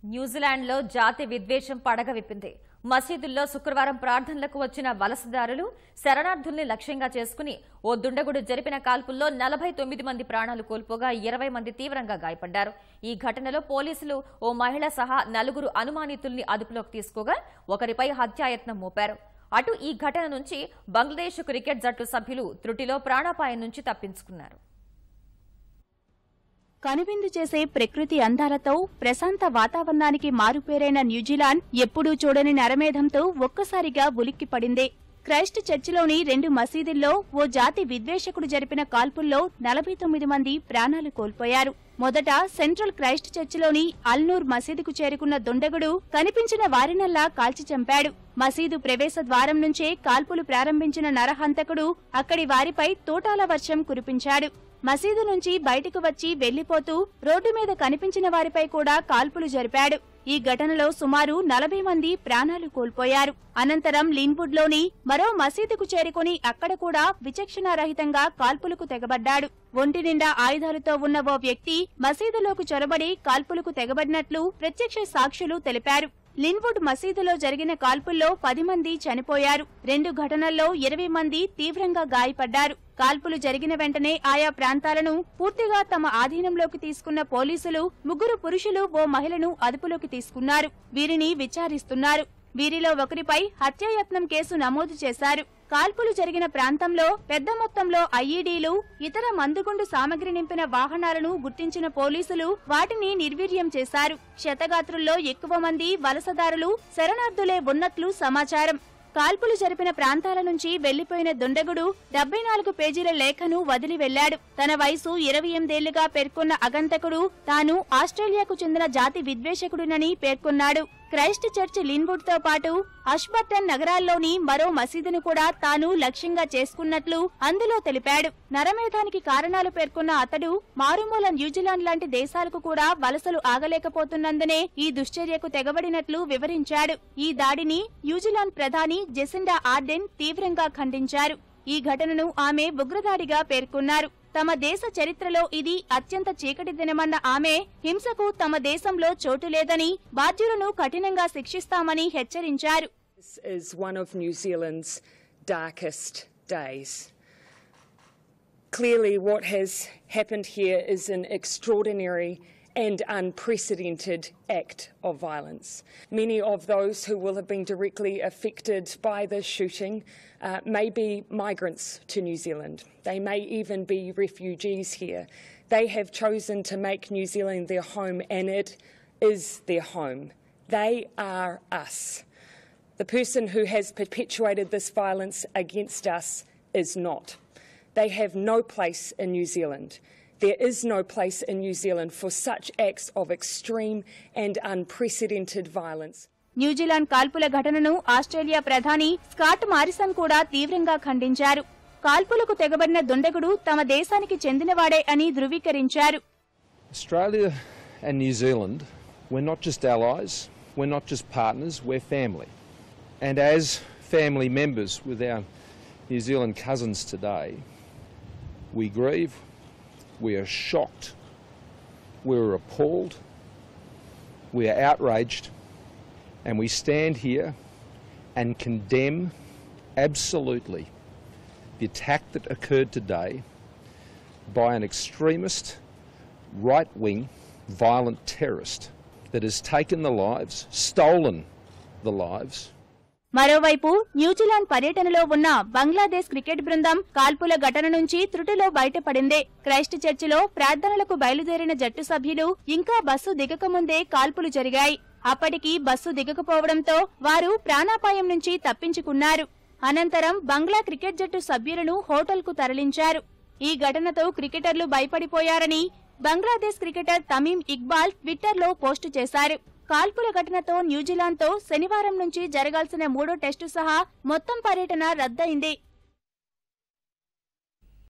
న్యూజిలాండ్లో జాతి విద్వేషం పడగ విప్పింది. మసీదుల్లో శుక్రవారం ప్రార్థనలకు వచ్చిన వలసదారులు శరణార్థుల్ని లక్ష్యంగా చేసుకుని ఓ దుండగుడు జరిపిన కాల్పుల్లో 49 మంది ప్రాణాలు కోల్పోగా 20 మంది తీవ్రంగా గాయపడ్డారు. ఈ ఘటనలో పోలీసులు ఓ మహిళ సహా 4 అనుమానితుల్ని అదుపులోకి తీసుకోగా ఒకరిపై హత్యాయత్నం మోపారు. అటు ఈ ఘటన నుంచి బంగ్లాదేశ్ క్రికెట్ జట్టు సభ్యులు త్రుటిలో ప్రాణాపాయం నుంచి తప్పించుకున్నారు. కనువిందు చేసే ప్రకృతి అందాలతో ప్రశాంత వాతావరణానికి మారుపేరైన న్యూజిలాండ్ ఎప్పుడూ చూడని నరమేధంతో ఒక్కసారిగా ఉలిక్కిపడింది. క్రైస్ట్ చర్చిలోని 2 మసీదుల్లో ఓ జాతి విద్వేషకుడు జరిపిన కాల్పుల్లో 49 మంది ప్రాణాలు కోల్పోయారు. మొదట సెంట్రల్ క్రైస్ట్ చర్చిలోని అల్నూర్ మసీదుకు చేరుకున్న దుండగుడు కనిపించిన వారినల్లా కాల్చి చంపాడు. మసీదు ప్రవేశ ద్వారం నుంచే కాల్పులు ప్రారంభించిన నరహంతకుడు అక్కడి వారిపై తోటాల వర్షం కురిపించాడు. మసీదు నుంచి బయటకు వచ్చి వెళ్లిపోతూ రోడ్డు మీద కనిపించిన వారిపై కూడా కాల్పులు జరిపాడు. ఈ ఘటనలో సుమారు 40 మంది ప్రాణాలు కోల్పోయారు. అనంతరం లిన్వుడ్లోని మరో మసీదుకు చేరుకుని అక్కడ కూడా విచక్షణారహితంగా కాల్పులకు తెగబడ్డాడు. ఒంటి నిండా ఆయుధాలతో ఉన్న ఓ వ్యక్తి మసీదులోకి చొరబడి కాల్పులకు తెగబడినట్లు ప్రత్యక్ష సాక్షులు తెలిపారు. లిన్వుడ్ మసీదులో జరిగిన కాల్పుల్లో 10 మంది చనిపోయారు. 2 ఘటనల్లో 20 మంది తీవ్రంగా గాయపడ్డారు. కాల్పులు జరిగిన వెంటనే ఆయా ప్రాంతాలను పూర్తిగా తమ ఆధీనంలోకి తీసుకున్న పోలీసులు 3 పురుషులు ఓ మహిళను అదుపులోకి తీసుకున్నారు. వీరిని విచారిస్తున్నారు. వీరిలో ఒకరిపై హత్యాయత్నం కేసు నమోదు చేశారు. కాల్పులు జరిగిన ప్రాంతంలో పెద్ద మొత్తంలో ఐఈడీలు, ఇతర మందుగుండు సామగ్రి నింపిన వాహనాలను గుర్తించిన పోలీసులు వాటిని నిర్వీర్యం చేశారు. క్షతగాత్రుల్లో ఎక్కువ మంది వలసదారులు, శరణార్థులే ఉన్నట్లు సమాచారం. కాల్పులు జరిపిన ప్రాంతాల నుంచి వెళ్లిపోయిన దుండగుడు 74 పేజీల లేఖను వదిలి వెళ్లాడు. తన వయసు 28 ఏళ్లుగా పేర్కొన్న అగంతకుడు తాను ఆస్ట్రేలియాకు చెందిన జాతి విద్వేషకుడునని పేర్కొన్నాడు. క్రైస్ట్ చర్చ్ లిన్వుడ్ తో పాటు అష్బర్టన్ నగరాల్లోని మరో మసీదును కూడా తాను లక్ష్యంగా చేసుకున్నట్లు అందులో తెలిపాడు. నరమేధానికి కారణాలు పేర్కొన్న అతడు మారుమూల న్యూజిలాండ్ లాంటి దేశాలకు కూడా వలసలు ఆగలేకపోతున్నందునే ఈ దుశ్చర్యకు తెగబడినట్లు వివరించాడు. ఈ దాడిని న్యూజిలాండ్ ప్రధాని జెసిండా ఆర్డెన్ తీవ్రంగా ఖండించారు. ఈ ఘటనను ఆమె ఉగ్రదాడిగా పేర్కొన్నారు. తమ దేశ చరిత్రలో ఇది అత్యంత చీకటి దినమన్న ఆమె హింసకు తమ దేశంలో చోటు లేదని, బాధ్యులను కఠినంగా శిక్షిస్తామని హెచ్చరించారు. This is one of New Zealand's darkest days. Clearly what has happened here is an extraordinary and unprecedented act of violence. Many of those who will have been directly affected by this shooting may be migrants to New Zealand. They may even be refugees here. They have chosen to make New Zealand their home, and it is their home. They are us. The person who has perpetuated this violence against us is not. They have no place in New Zealand. There is no place in New Zealand for such acts of extreme and unprecedented violence. New Zealand కాల్పుల ఘటనను Australia ప్రధాని Scott Morrison కూడా తీవ్రంగా ఖండించారు. కాల్పులకు తెగబడిన దుండగుడు తమ దేశానికి చెందినవాడే అని ధృవీకరించారు. Australia and New Zealand, we're not just allies, we're not just partners, we're family. And as family members with our New Zealand cousins today, we grieve, we are shocked, we are appalled, we are outraged, and we stand here and condemn absolutely the attack that occurred today by an extremist, right-wing, violent terrorist that has taken the lives, stolen the lives. మరోవైపు New Zealand పర్యటనలో ఉన్న Bangladesh cricket బృందం కాల్పుల ఘటన నుంచి త్రుటిలో బయటపడింది. Christ చర్చిలో ప్రార్థనలకు బయలుదేరిన జట్టు సభ్యులు ఇంకా బస్సు దిగకముందే కాల్పులు జరిగాయి. అప్పటికి బస్సు దిగకపోవడంతో వారు ప్రాణాపాయం నుంచి తప్పించుకున్నారు. అనంతరం బంగ్లా క్రికెట్ జట్టు సభ్యులను హోటల్కు తరలించారు. ఈ ఘటనతో క్రికెటర్లు భయపడిపోయారని బంగ్లాదేశ్ క్రికెటర్ తమీమ్ ఇక్బాల్ ట్విట్టర్లో పోస్టు చేశారు. కాల్పుల ఘటనతో న్యూజిలాండ్తో శనివారం నుంచి జరగాల్సిన 3వ టెస్టు సహా మొత్తం పర్యటన రద్దయింది.